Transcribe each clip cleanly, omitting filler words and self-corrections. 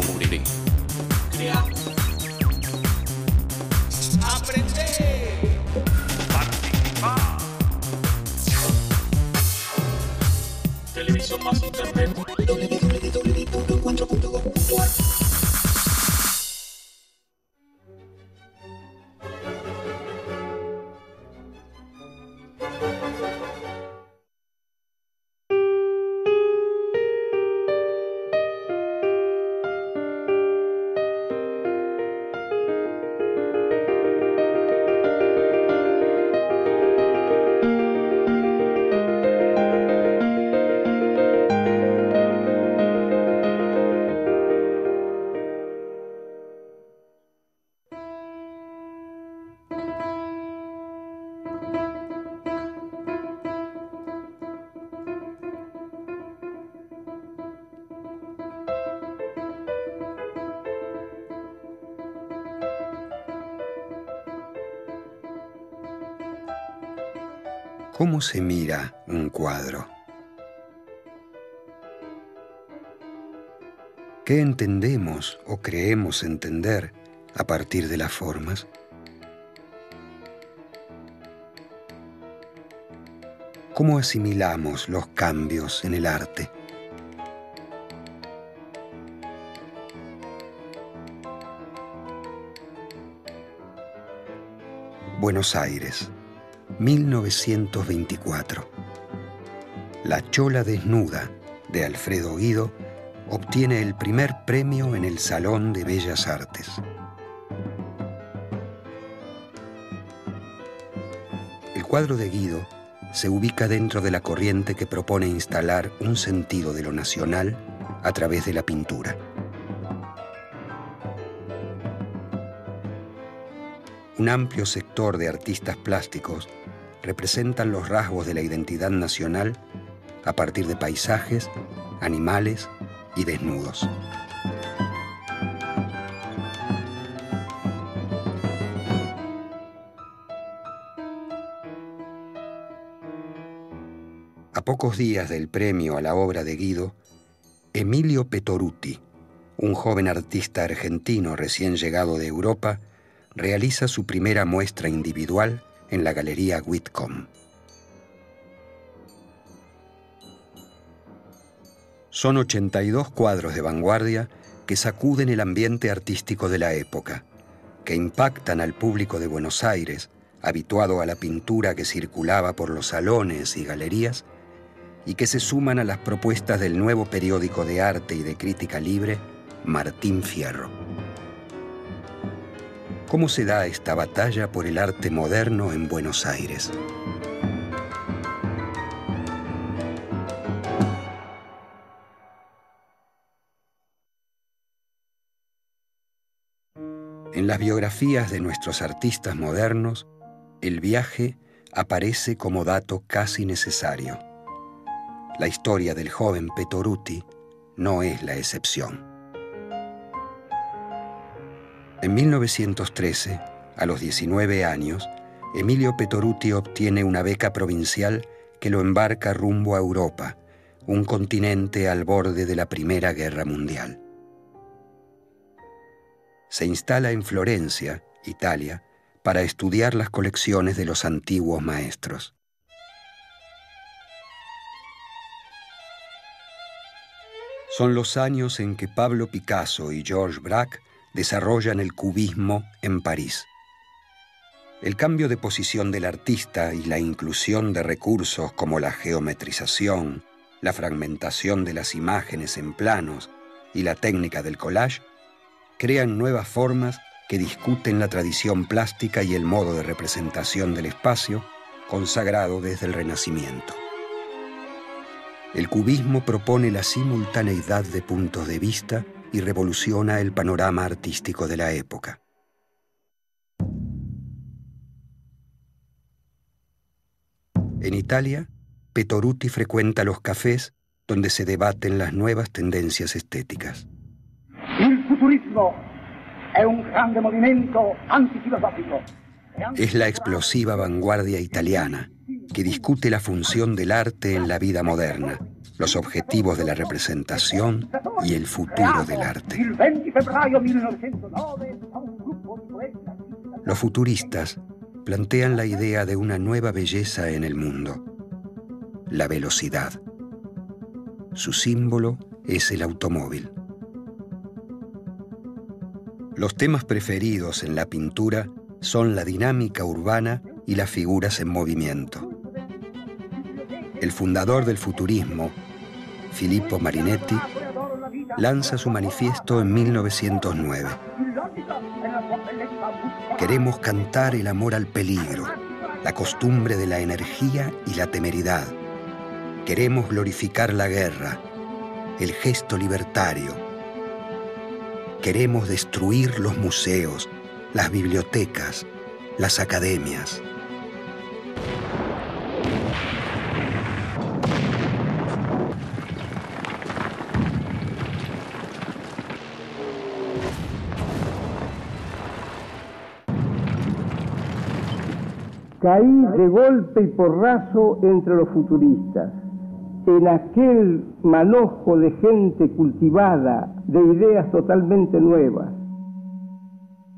cubriré. Crear. Aprender. Participar. Televisión más internet. www.encuentro.gov.ar. ¿Cómo se mira un cuadro? ¿Qué entendemos o creemos entender a partir de las formas? ¿Cómo asimilamos los cambios en el arte? Buenos Aires, 1924. La chola desnuda, de Alfredo Guido, obtiene el primer premio en el Salón de Bellas Artes. El cuadro de Guido se ubica dentro de la corriente que propone instalar un sentido de lo nacional a través de la pintura. Un amplio sector de artistas plásticos representan los rasgos de la identidad nacional a partir de paisajes, animales y desnudos. A pocos días del premio a la obra de Guido, Emilio Petoruti, un joven artista argentino recién llegado de Europa, realiza su primera muestra individual en la Galería Whitcomb. Son 82 cuadros de vanguardia que sacuden el ambiente artístico de la época, que impactan al público de Buenos Aires, habituado a la pintura que circulaba por los salones y galerías, y que se suman a las propuestas del nuevo periódico de arte y de crítica libre, Martín Fierro. ¿Cómo se da esta batalla por el arte moderno en Buenos Aires? En las biografías de nuestros artistas modernos, el viaje aparece como dato casi necesario. La historia del joven Petoruti no es la excepción. En 1913, a los 19 años, Emilio Petoruti obtiene una beca provincial que lo embarca rumbo a Europa, un continente al borde de la Primera Guerra Mundial. Se instala en Florencia, Italia, para estudiar las colecciones de los antiguos maestros. Son los años en que Pablo Picasso y Georges Braque desarrollan el cubismo en París. El cambio de posición del artista y la inclusión de recursos como la geometrización, la fragmentación de las imágenes en planos y la técnica del collage crean nuevas formas que discuten la tradición plástica y el modo de representación del espacio consagrado desde el Renacimiento. El cubismo propone la simultaneidad de puntos de vista y revoluciona el panorama artístico de la época. En Italia, Petoruti frecuenta los cafés donde se debaten las nuevas tendencias estéticas. Il futurismo è un grande movimento antifilosofico. Es la explosiva vanguardia italiana que discute la función del arte en la vida moderna los objetivos de la representación y el futuro del arte. Il 20 febbraio 1909 a un gruppo di poeti. Los futuristas plantean la idea de una nueva belleza en el mundo, la velocidad. Su símbolo es el automóvil. Los temas preferidos en la pintura son la dinámica urbana y las figuras en movimiento. El fundador del futurismo, Filippo Marinetti, lanza su manifiesto en 1909. Queremos cantar el amor al peligro, la costumbre de la energía y la temeridad. Queremos glorificar la guerra, el gesto libertario. Queremos destruir los museos, las bibliotecas, las academias. Caí de golpe y porrazo entre los futuristas, en aquel manojo de gente cultivada, de ideas totalmente nuevas.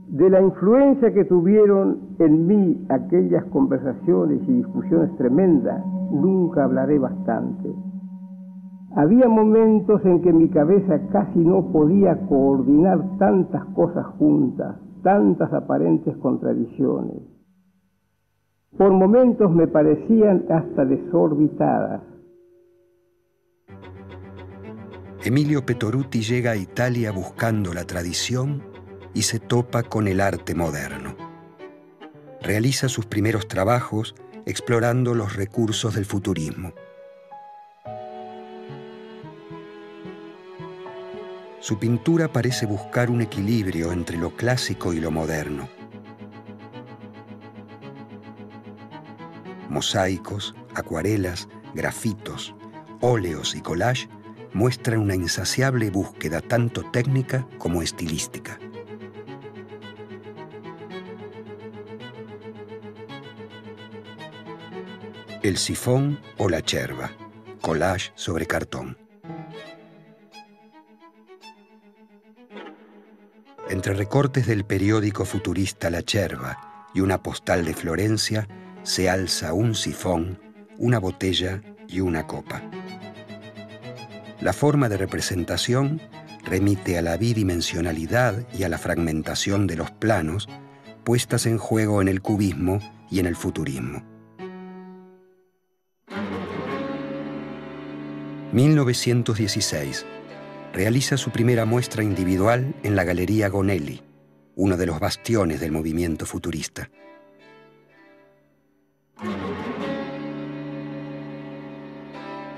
De la influencia que tuvieron en mí aquellas conversaciones y discusiones tremendas, nunca hablaré bastante. Había momentos en que mi cabeza casi no podía coordinar tantas cosas juntas, tantas aparentes contradicciones. Por momentos me parecían hasta desorbitadas. Emilio Petoruti llega a Italia buscando la tradición y se topa con el arte moderno. Realiza sus primeros trabajos explorando los recursos del futurismo. Su pintura parece buscar un equilibrio entre lo clásico y lo moderno. Mosaicos, acuarelas, grafitos, óleos y collage muestran una insaciable búsqueda tanto técnica como estilística. El sifón o la cherva, collage sobre cartón. Entre recortes del periódico futurista La Cherva y una postal de Florencia, se alza un sifón, una botella y una copa. La forma de representación remite a la bidimensionalidad y a la fragmentación de los planos puestas en juego en el cubismo y en el futurismo. 1916. Realiza su primera muestra individual en la Galería Gonelli, uno de los bastiones del movimiento futurista.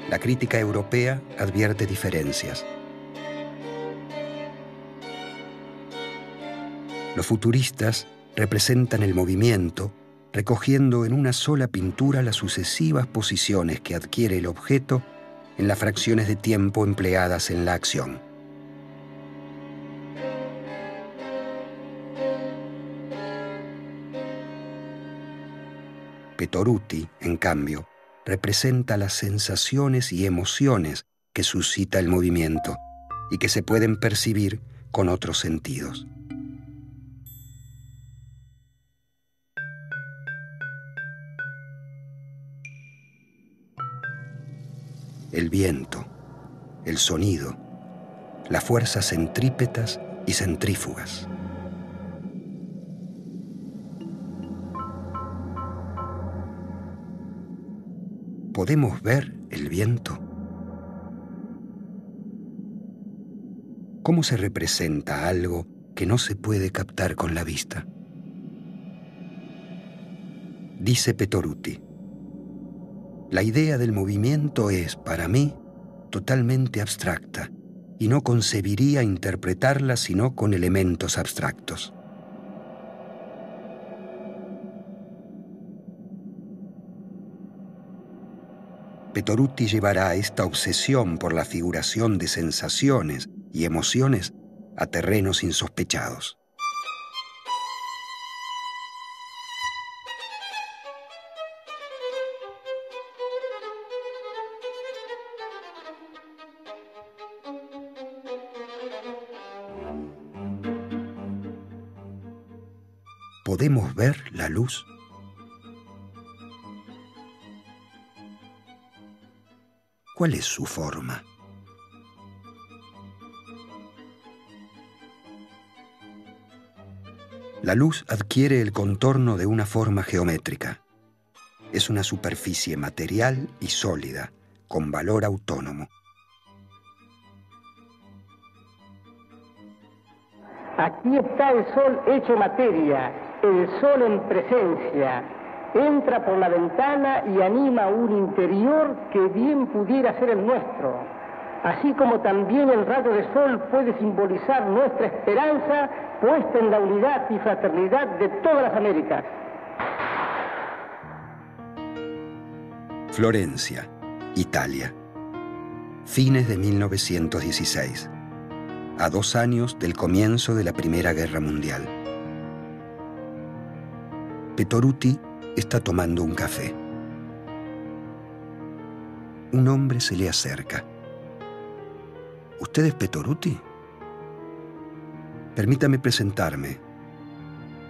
La crítica europea advierte diferencias. Los futuristas representan el movimiento, recogiendo en una sola pintura las sucesivas posiciones que adquiere el objeto en las fracciones de tiempo empleadas en la acción. Petoruti, en cambio, representa las sensaciones y emociones que suscita el movimiento y que se pueden percibir con otros sentidos. El viento, el sonido, las fuerzas centrípetas y centrífugas. ¿Podemos ver el viento? ¿Cómo se representa algo que no se puede captar con la vista? Dice Petoruti: la idea del movimiento es, para mí, totalmente abstracta y no concebiría interpretarla sino con elementos abstractos. Petoruti llevará esta obsesión por la figuración de sensaciones y emociones a terrenos insospechados. ¿podemos ver la luz? ¿Cuál es su forma? La luz adquiere el contorno de una forma geométrica. Es una superficie material y sólida, con valor autónomo. Aquí está el sol hecho materia, el sol en presencia. Entra por la ventana y anima un interior que bien pudiera ser el nuestro. Así como también el rayo de sol puede simbolizar nuestra esperanza puesta en la unidad y fraternidad de todas las Américas. Florencia, Italia. Fines de 1916. A 2 años del comienzo de la Primera Guerra Mundial. Petoruti está tomando un café. Un hombre se le acerca. ¿Usted es Petoruti? Permítame presentarme.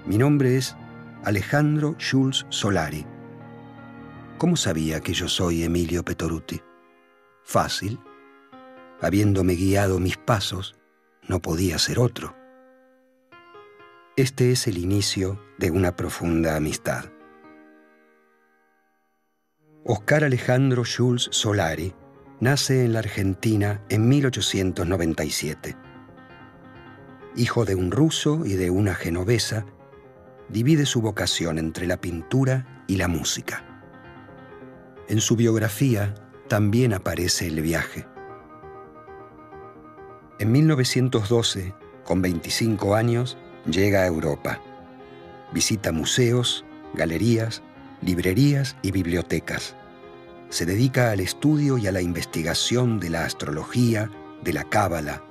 Mi nombre es Alejandro Schulz Solari. ¿Cómo sabía que yo soy Emilio Petoruti? Fácil. Habiéndome guiado mis pasos, no podía ser otro. Este es el inicio de una profunda amistad. Oscar Alejandro Schulz Solari nace en la Argentina en 1897. Hijo de un ruso y de una genovesa, divide su vocación entre la pintura y la música. En su biografía también aparece el viaje. En 1912, con 25 años, llega a Europa. Visita museos, galerías, librerías y bibliotecas. Se dedica al estudio y a la investigación de la astrología, de la cábala,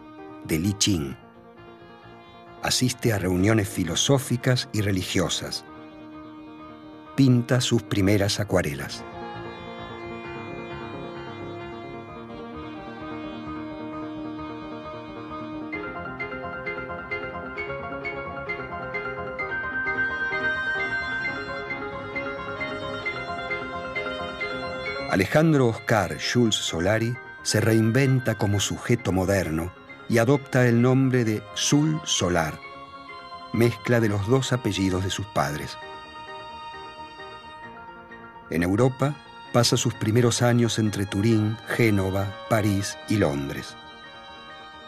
del I Ching. Asiste a reuniones filosóficas y religiosas. Pinta sus primeras acuarelas. Alejandro Oscar Schulz Solari se reinventa como sujeto moderno y adopta el nombre de Sul Solar, mezcla de los 2 apellidos de sus padres. En Europa pasa sus primeros años entre Turín, Génova, París y Londres.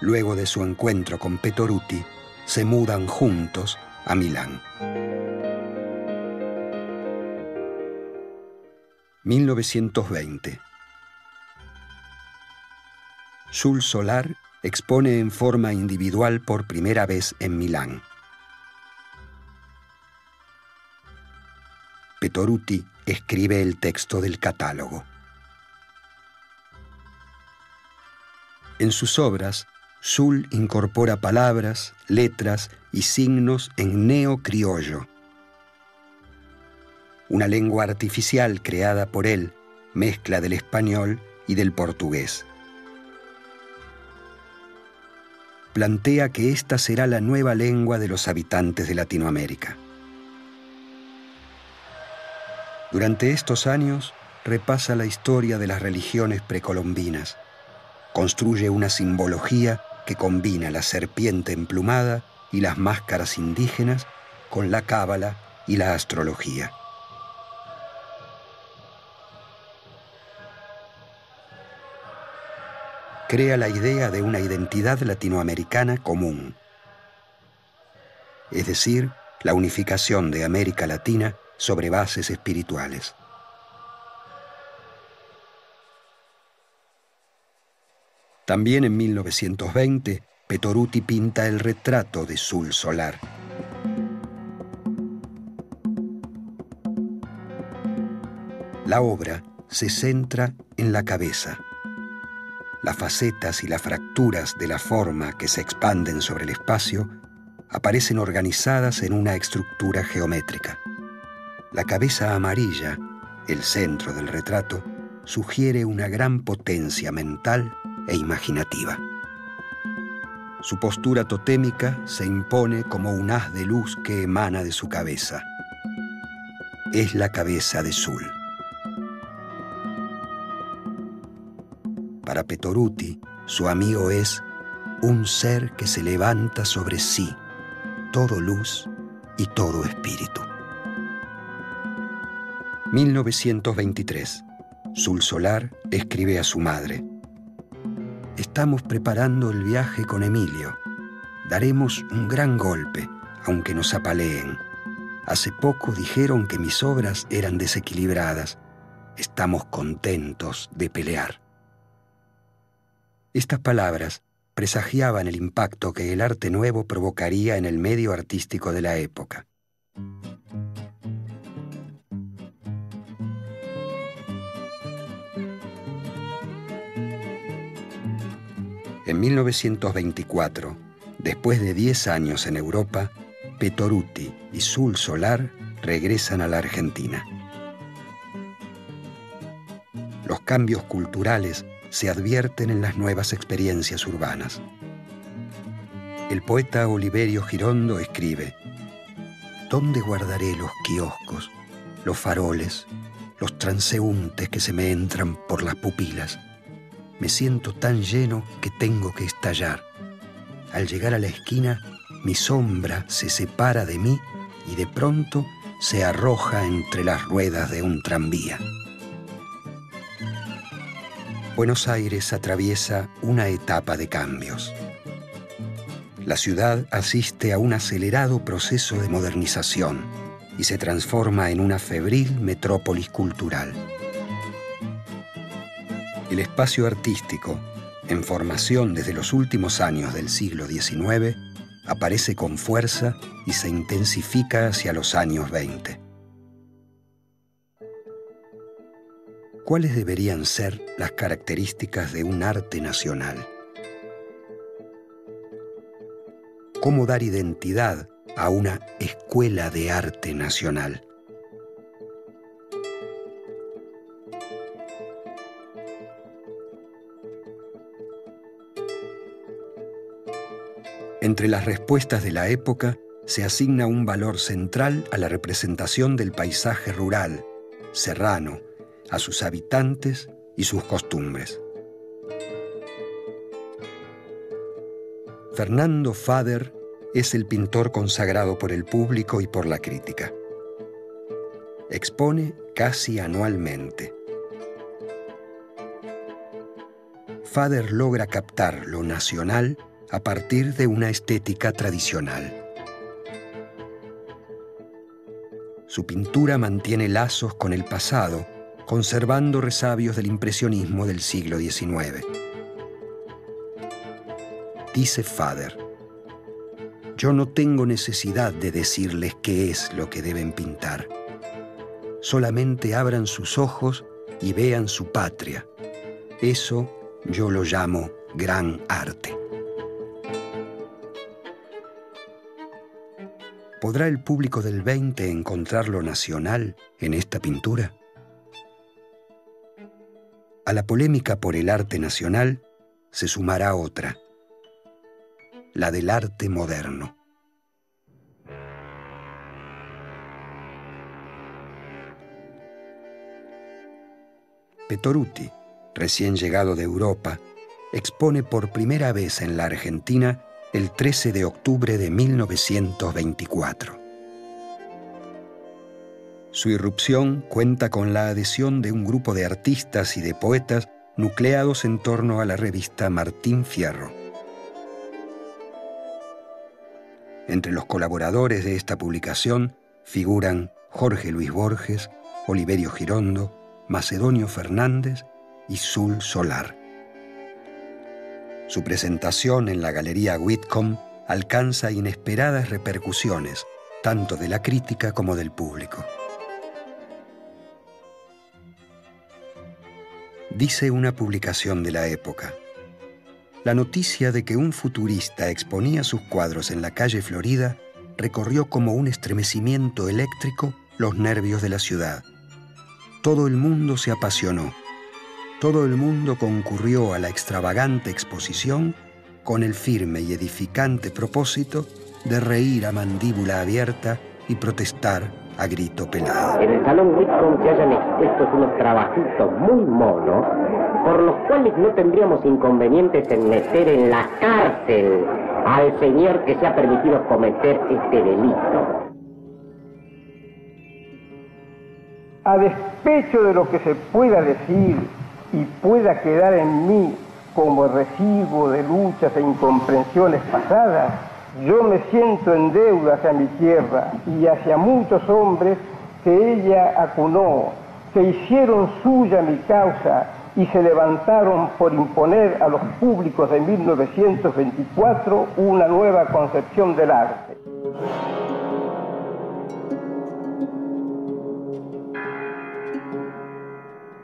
Luego de su encuentro con Petoruti, se mudan juntos a Milán. 1920. Schulz Solar expone en forma individual por primera vez en Milán. Petoruti escribe el texto del catálogo. En sus obras, Schulz incorpora palabras, letras y signos en neocriollo. Una lengua artificial creada por él, mezcla del español y del portugués. Plantea que esta será la nueva lengua de los habitantes de Latinoamérica. Durante estos años, repasa la historia de las religiones precolombinas. Construye una simbología que combina la serpiente emplumada y las máscaras indígenas con la cábala y la astrología. Crea la idea de una identidad latinoamericana común, es decir, la unificación de América Latina sobre bases espirituales. También en 1920, Petoruti pinta el retrato de Sul Solar. La obra se centra en la cabeza. Las facetas y las fracturas de la forma que se expanden sobre el espacio aparecen organizadas en una estructura geométrica. La cabeza amarilla, el centro del retrato, sugiere una gran potencia mental e imaginativa. Su postura totémica se impone como un haz de luz que emana de su cabeza. Es la cabeza de Sul. Para Petoruti, su amigo es un ser que se levanta sobre sí, todo luz y todo espíritu. 1923. Sul Solar escribe a su madre: estamos preparando el viaje con Emilio. Daremos un gran golpe, aunque nos apaleen. Hace poco dijeron que mis obras eran desequilibradas. Estamos contentos de pelear. Estas palabras presagiaban el impacto que el arte nuevo provocaría en el medio artístico de la época. En 1924, después de 10 años en Europa, Petoruti y Sul Solar regresan a la Argentina. Los cambios culturales se advierten en las nuevas experiencias urbanas. El poeta Oliverio Girondo escribe: ¿dónde guardaré los kioscos, los faroles, los transeúntes que se me entran por las pupilas? Me siento tan lleno que tengo que estallar. Al llegar a la esquina, mi sombra se separa de mí y de pronto se arroja entre las ruedas de un tranvía. Buenos Aires atraviesa una etapa de cambios. La ciudad asiste a un acelerado proceso de modernización y se transforma en una febril metrópolis cultural. El espacio artístico, en formación desde los últimos años del siglo XIX, aparece con fuerza y se intensifica hacia los años 20. ¿Cuáles deberían ser las características de un arte nacional? ¿Cómo dar identidad a una escuela de arte nacional? Entre las respuestas de la época se asigna un valor central a la representación del paisaje rural, serrano, a sus habitantes y sus costumbres. Fernando Fader es el pintor consagrado por el público y por la crítica. Expone casi anualmente. Fader logra captar lo nacional a partir de una estética tradicional. Su pintura mantiene lazos con el pasado, conservando resabios del impresionismo del siglo XIX. Dice Fader: yo no tengo necesidad de decirles qué es lo que deben pintar. Solamente abran sus ojos y vean su patria. Eso yo lo llamo gran arte. ¿Podrá el público del 20 encontrar lo nacional en esta pintura? A la polémica por el arte nacional se sumará otra, la del arte moderno. Petoruti, recién llegado de Europa, expone por primera vez en la Argentina el 13 de octubre de 1924. Su irrupción cuenta con la adhesión de un grupo de artistas y de poetas nucleados en torno a la revista Martín Fierro. Entre los colaboradores de esta publicación figuran Jorge Luis Borges, Oliverio Girondo, Macedonio Fernández y Sul Solar. Su presentación en la Galería Whitcomb alcanza inesperadas repercusiones, tanto de la crítica como del público. Dice una publicación de la época: la noticia de que un futurista exponía sus cuadros en la calle Florida recorrió como un estremecimiento eléctrico los nervios de la ciudad. Todo el mundo se apasionó. Todo el mundo concurrió a la extravagante exposición con el firme y edificante propósito de reír a mandíbula abierta y protestar a grito pelado. En el Salón Whitcomb se hallan expuestos unos trabajitos muy monos, por los cuales no tendríamos inconvenientes en meter en la cárcel al señor que se ha permitido cometer este delito. A despecho de lo que se pueda decir y pueda quedar en mí como residuo de luchas e incomprensiones pasadas, yo me siento en deuda hacia mi tierra y hacia muchos hombres que ella acunó, que hicieron suya mi causa y se levantaron por imponer a los públicos de 1924 una nueva concepción del arte.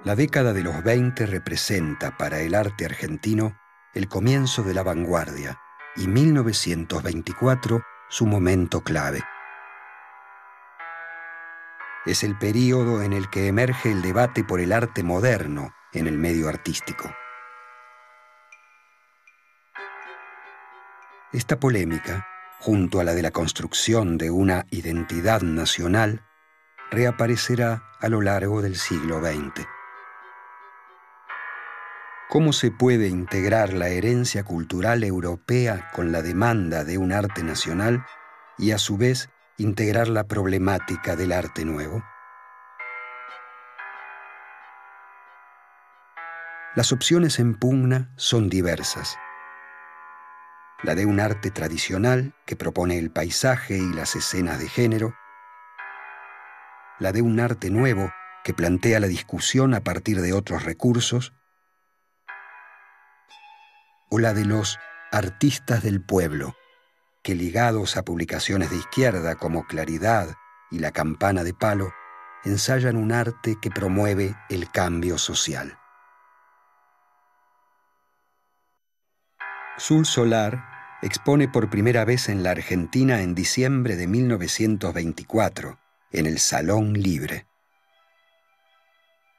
La década de los 20 representa para el arte argentino el comienzo de la vanguardia y 1924 su momento clave. Es el período en el que emerge el debate por el arte moderno en el medio artístico. Esta polémica, junto a la de la construcción de una identidad nacional, reaparecerá a lo largo del siglo XX. ¿Cómo se puede integrar la herencia cultural europea con la demanda de un arte nacional y a su vez integrar la problemática del arte nuevo? Las opciones en pugna son diversas. La de un arte tradicional que propone el paisaje y las escenas de género, la de un arte nuevo que plantea la discusión a partir de otros recursos, o la de los artistas del pueblo, que ligados a publicaciones de izquierda como Claridad y La Campana de Palo, ensayan un arte que promueve el cambio social. Sul Solar expone por primera vez en la Argentina en diciembre de 1924, en el Salón Libre.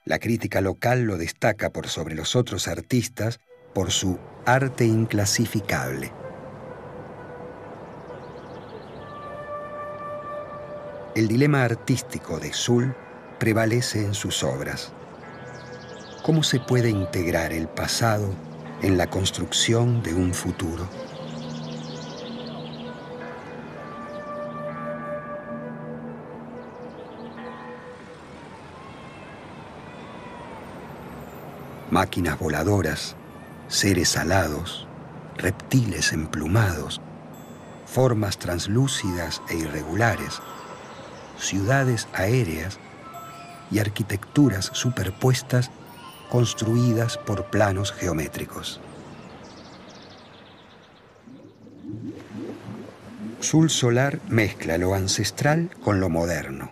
La crítica local lo destaca por sobre los otros artistas por su arte inclasificable. El dilema artístico de Sul prevalece en sus obras. ¿Cómo se puede integrar el pasado en la construcción de un futuro? Máquinas voladoras, seres alados, reptiles emplumados, formas translúcidas e irregulares, ciudades aéreas y arquitecturas superpuestas construidas por planos geométricos. Sul Solar mezcla lo ancestral con lo moderno.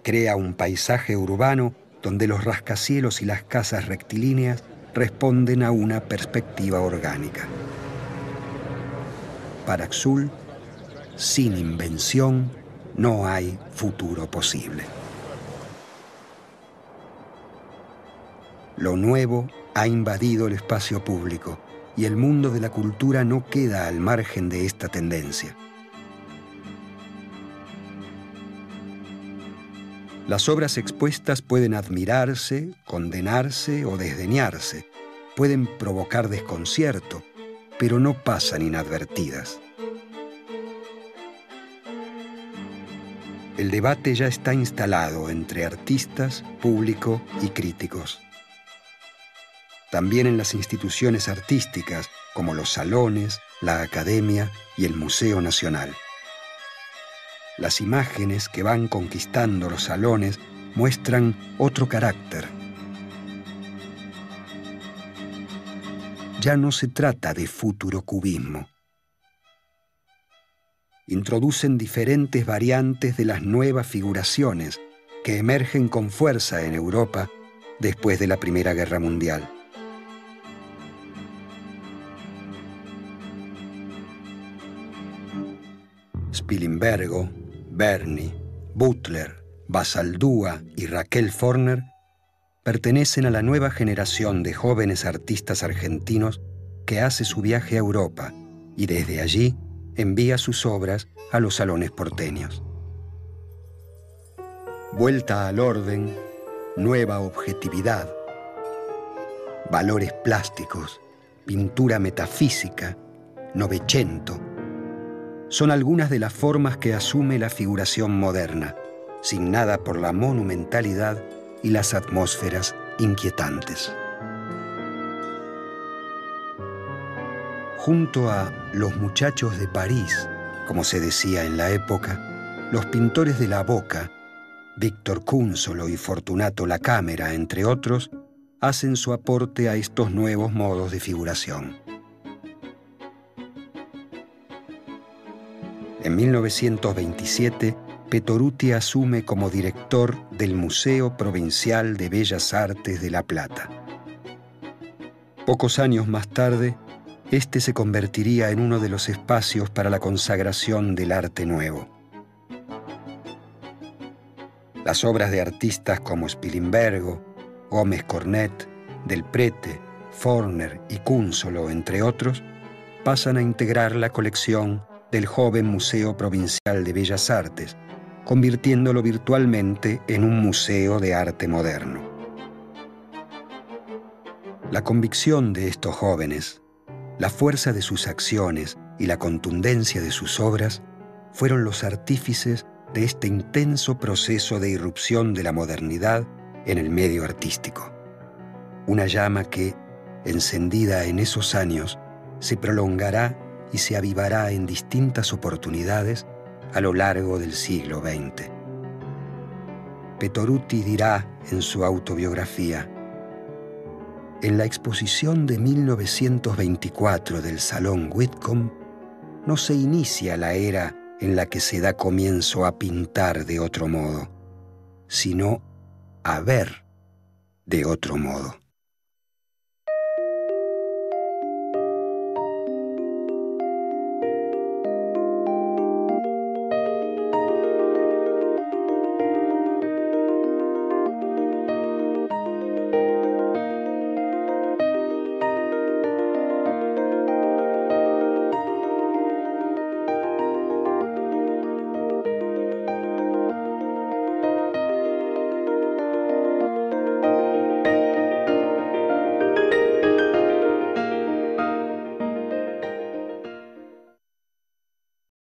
Crea un paisaje urbano donde los rascacielos y las casas rectilíneas responden a una perspectiva orgánica. Para Sul, sin invención no hay futuro posible. Lo nuevo ha invadido el espacio público y el mundo de la cultura no queda al margen de esta tendencia. Las obras expuestas pueden admirarse, condenarse o desdeñarse, pueden provocar desconcierto, pero no pasan inadvertidas. El debate ya está instalado entre artistas, público y críticos. También en las instituciones artísticas, como los salones, la academia y el Museo Nacional. Las imágenes que van conquistando los salones muestran otro carácter. Ya no se trata de futurocubismo. Introducen diferentes variantes de las nuevas figuraciones que emergen con fuerza en Europa después de la Primera Guerra Mundial. Spilimbergo, Berni, Butler, Basaldúa y Raquel Forner pertenecen a la nueva generación de jóvenes artistas argentinos que hace su viaje a Europa y desde allí envía sus obras a los salones porteños. Vuelta al orden, nueva objetividad, valores plásticos, pintura metafísica, Novecento, son algunas de las formas que asume la figuración moderna, signada por la monumentalidad y las atmósferas inquietantes. Junto a los muchachos de París, como se decía en la época, los pintores de la Boca, Víctor Cúnsolo y Fortunato La Cámara, entre otros, hacen su aporte a estos nuevos modos de figuración. En 1927, Petoruti asume como director del Museo Provincial de Bellas Artes de La Plata. Pocos años más tarde, este se convertiría en uno de los espacios para la consagración del arte nuevo. Las obras de artistas como Spilimbergo, Gómez Cornet, Del Prete, Forner y Cúnsolo, entre otros, pasan a integrar la colección del joven Museo Provincial de Bellas Artes, convirtiéndolo virtualmente en un museo de arte moderno. La convicción de estos jóvenes, la fuerza de sus acciones y la contundencia de sus obras fueron los artífices de este intenso proceso de irrupción de la modernidad en el medio artístico. Una llama que, encendida en esos años, se prolongará y se avivará en distintas oportunidades a lo largo del siglo XX. Petoruti dirá en su autobiografía: en la exposición de 1924 del Salón Whitcomb no se inicia la era en la que se da comienzo a pintar de otro modo, sino a ver de otro modo.